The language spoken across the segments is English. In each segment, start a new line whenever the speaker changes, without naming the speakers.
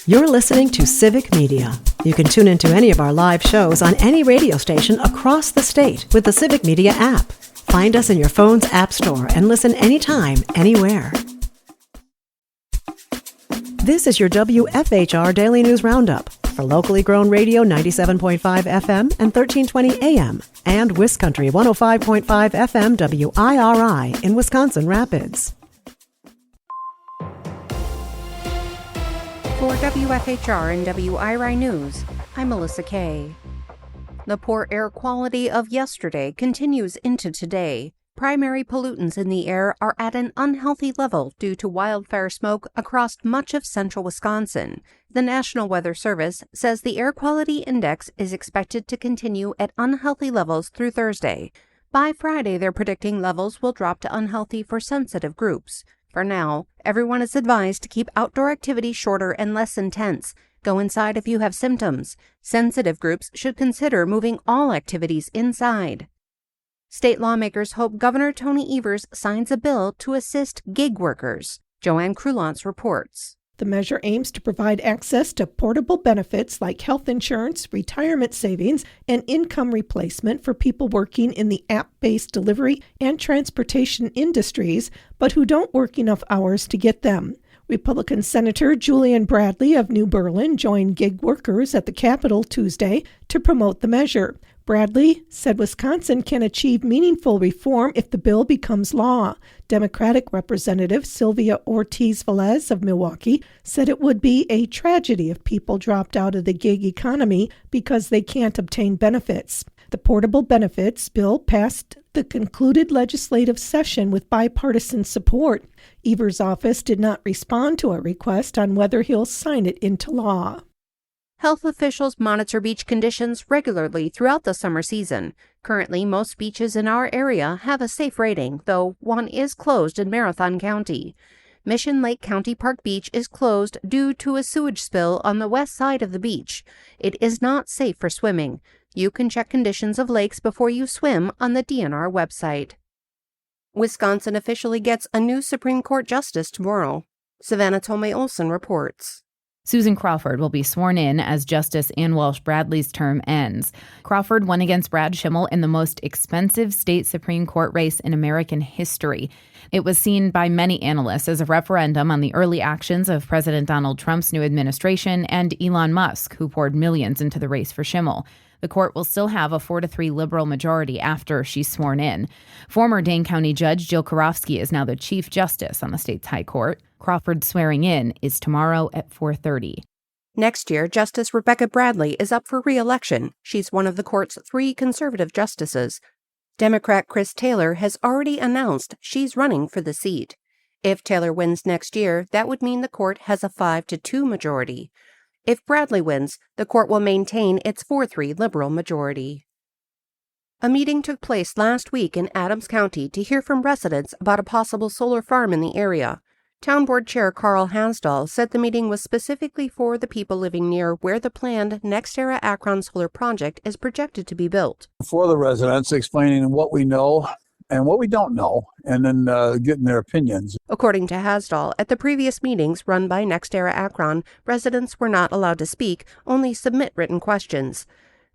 You're listening to Civic Media. You can tune into any of our live shows on any radio station across the state with the Civic Media app. Find us in your phone's app store and listen anytime, anywhere. This is your WFHR Daily News Roundup for locally grown radio 97.5 FM and 1320 AM and WisCountry 105.5 FM WIRI in Wisconsin Rapids.
For WFHR and WIRI News, I'm Melissa Kay. The poor air quality of yesterday continues into today. Primary pollutants in the air are at an unhealthy level due to wildfire smoke across much of central Wisconsin. The National Weather Service says the air quality index is expected to continue at unhealthy levels through Thursday. By Friday, they're predicting levels will drop to unhealthy for sensitive groups. For now, everyone is advised to keep outdoor activity shorter and less intense. Go inside if you have symptoms. Sensitive groups should consider moving all activities inside. State lawmakers hope Governor Tony Evers signs a bill to assist gig workers. Joanne Krulance reports.
The measure aims to provide access to portable benefits like health insurance, retirement savings, and income replacement for people working in the app-based delivery and transportation industries, but who don't work enough hours to get them. Republican Senator Julian Bradley of New Berlin joined gig workers at the Capitol Tuesday to promote the measure. Bradley said Wisconsin can achieve meaningful reform if the bill becomes law. Democratic Representative Sylvia Ortiz-Velez of Milwaukee said it would be a tragedy if people dropped out of the gig economy because they can't obtain benefits. The Portable Benefits bill passed the concluded legislative session with bipartisan support. Evers' office did not respond to a request on whether he'll sign it into law.
Health officials monitor beach conditions regularly throughout the summer season. Currently, most beaches in our area have a safe rating, though one is closed in Marathon County. Mission Lake County Park Beach is closed due to a sewage spill on the west side of the beach. It is not safe for swimming. You can check conditions of lakes before you swim on the DNR website. Wisconsin officially gets a new Supreme Court justice tomorrow. Savannah Tomei-Olson reports.
Susan Crawford will be sworn in as Justice Ann Walsh Bradley's term ends. Crawford won against Brad Schimmel in the most expensive state Supreme Court race in American history. It was seen by many analysts as a referendum on the early actions of President Donald Trump's new administration and Elon Musk, who poured millions into the race for Schimmel. The court will still have a 4-3 liberal majority after she's sworn in. Former Dane County Judge Jill Karofsky is now the Chief Justice on the state's high court. Crawford's swearing in is tomorrow at 4:30.
Next year, Justice Rebecca Bradley is up for re-election. She's one of the court's 3 conservative justices. Democrat Chris Taylor has already announced she's running for the seat. If Taylor wins next year, that would mean the court has a 5-2 majority. If Bradley wins, the court will maintain its 4-3 liberal majority. A meeting took place last week in Adams County to hear from residents about a possible solar farm in the area. Town Board Chair Carl Hasdall said the meeting was specifically for the people living near where the planned NextEra Akron solar project is projected to be built.
For the residents, explaining what we know and what we don't know, and then getting their opinions.
According to Hasdall, at the previous meetings run by NextEra Akron, residents were not allowed to speak, only submit written questions.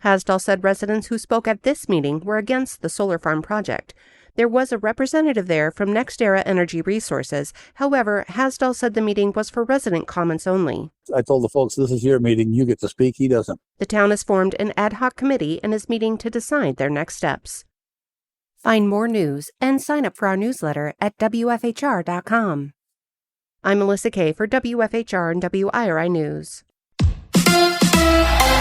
Hasdall said residents who spoke at this meeting were against the solar farm project. There was a representative there from NextEra Energy Resources. However, Hasdall said the meeting was for resident comments only.
I told the folks, this is your meeting. You get to speak. He doesn't.
The town has formed an ad hoc committee and is meeting to decide their next steps. Find more news and sign up for our newsletter at WFHR.com. I'm Melissa Kay for WFHR and WIRI News.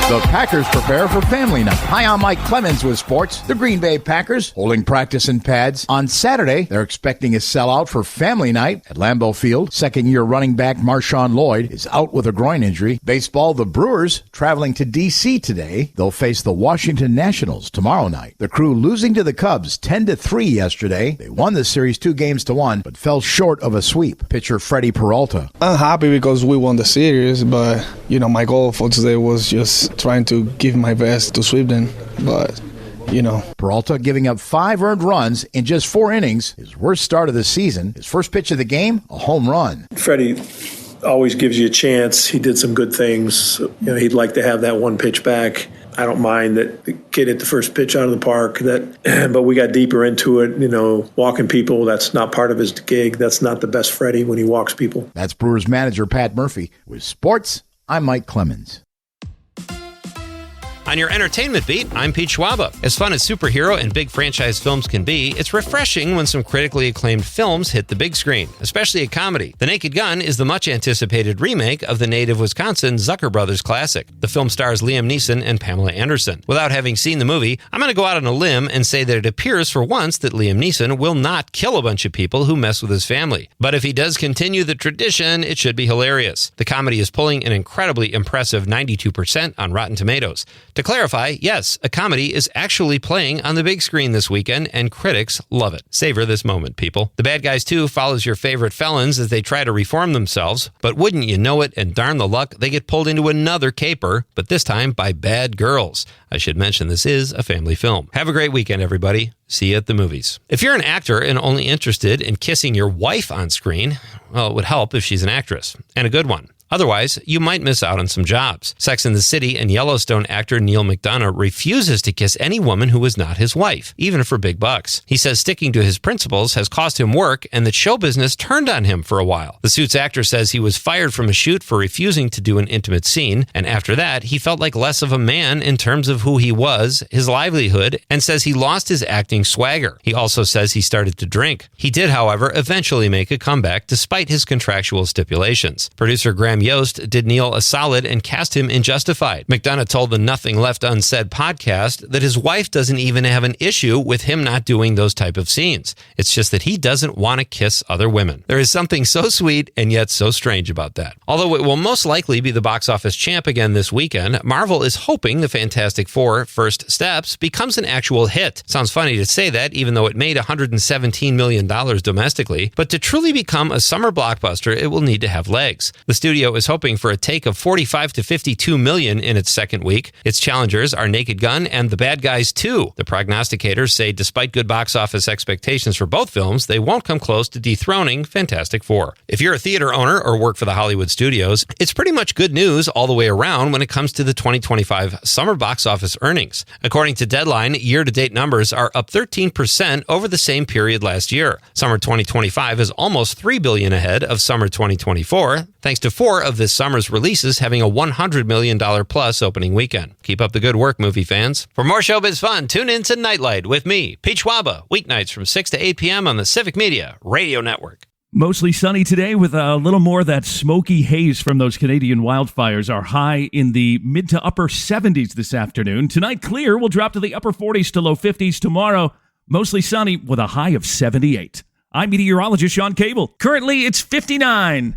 The Packers prepare for family night. Hi, I'm Mike Clemens with sports. The Green Bay Packers holding practice in pads. On Saturday, they're expecting a sellout for family night at Lambeau Field. Second-year running back Marshawn Lloyd is out with a groin injury. Baseball, the Brewers traveling to D.C. today. They'll face the Washington Nationals tomorrow night. The Crew losing to the Cubs 10-3 yesterday. They won the series 2-1, but fell short of a sweep. Pitcher Freddie Peralta.
I'm happy because we won the series, but, my goal for today was just trying to give my best to sweep them, but
Peralta giving up 5 earned runs in just 4 innings, his worst start of the season. His first pitch of the game, a home run.
Freddie always gives you a chance. He did some good things. He'd like to have that one pitch back. I don't mind that the kid hit the first pitch out of the park, but we got deeper into it. Walking people, that's not part of his gig. That's not the best Freddie when he walks people.
That's Brewers manager Pat Murphy. With sports, I'm Mike Clemens.
On your entertainment beat, I'm Pete Schwaba. As fun as superhero and big franchise films can be, it's refreshing when some critically acclaimed films hit the big screen, especially a comedy. The Naked Gun is the much-anticipated remake of the native Wisconsin Zucker Brothers classic. The film stars Liam Neeson and Pamela Anderson. Without having seen the movie, I'm going to go out on a limb and say that it appears for once that Liam Neeson will not kill a bunch of people who mess with his family. But if he does continue the tradition, it should be hilarious. The comedy is pulling an incredibly impressive 92% on Rotten Tomatoes. To clarify, yes, a comedy is actually playing on the big screen this weekend, and critics love it. Savor this moment, people. The Bad Guys 2 follows your favorite felons as they try to reform themselves, but wouldn't you know it, and darn the luck, they get pulled into another caper, but this time by bad girls. I should mention this is a family film. Have a great weekend, everybody. See you at the movies. If you're an actor and only interested in kissing your wife on screen, well, it would help if she's an actress, and a good one. Otherwise, you might miss out on some jobs. Sex and the City and Yellowstone actor Neil McDonough refuses to kiss any woman who is not his wife, even for big bucks. He says sticking to his principles has cost him work and that show business turned on him for a while. The Suits actor says he was fired from a shoot for refusing to do an intimate scene, and after that, he felt like less of a man in terms of who he was, his livelihood, and says he lost his acting swagger. He also says he started to drink. He did, however, eventually make a comeback despite his contractual stipulations. Producer Graham Yost did Neil a solid and cast him in Justified. McDonough told the Nothing Left Unsaid podcast that his wife doesn't even have an issue with him not doing those type of scenes. It's just that he doesn't want to kiss other women. There is something so sweet and yet so strange about that. Although it will most likely be the box office champ again this weekend, Marvel is hoping the Fantastic Four: First Steps becomes an actual hit. Sounds funny to say that, even though it made $117 million domestically, but to truly become a summer blockbuster, it will need to have legs. The studio is hoping for a take of 45 to 52 million in its second week. Its challengers are Naked Gun and The Bad Guys 2. The prognosticators say despite good box office expectations for both films, they won't come close to dethroning Fantastic Four. If you're a theater owner or work for the Hollywood studios, it's pretty much good news all the way around when it comes to the 2025 summer box office earnings. According to Deadline, year-to-date numbers are up 13% over the same period last year. Summer 2025 is almost $3 billion ahead of summer 2024, thanks to 4 of this summer's releases having a $100 million plus opening weekend. Keep up the good work, movie fans. For more showbiz fun, tune in to Nightlight with me, Pete Schwaba, weeknights from 6 to 8 p.m. on the Civic Media Radio Network.
Mostly sunny today with a little more of that smoky haze from those Canadian wildfires. Our high in the mid to upper 70s this afternoon. Tonight, clear. We'll drop to the upper 40s to low 50s tomorrow. Mostly sunny with a high of 78. I'm meteorologist Sean Cable. Currently, it's 59.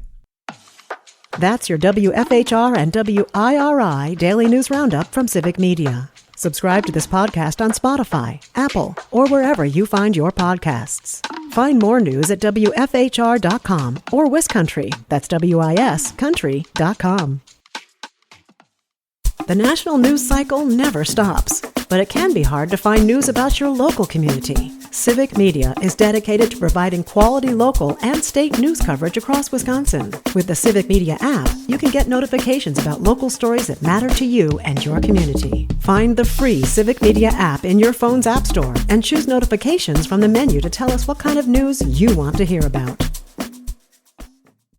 That's your WFHR and WIRI Daily News Roundup from Civic Media. Subscribe to this podcast on Spotify, Apple, or wherever you find your podcasts. Find more news at WFHR.com or WisCountry, that's WIS Country.com. The national news cycle never stops, but it can be hard to find news about your local community. Civic Media is dedicated to providing quality local and state news coverage across Wisconsin. With the Civic Media app, you can get notifications about local stories that matter to you and your community. Find the free Civic Media app in your phone's app store and choose notifications from the menu to tell us what kind of news you want to hear about.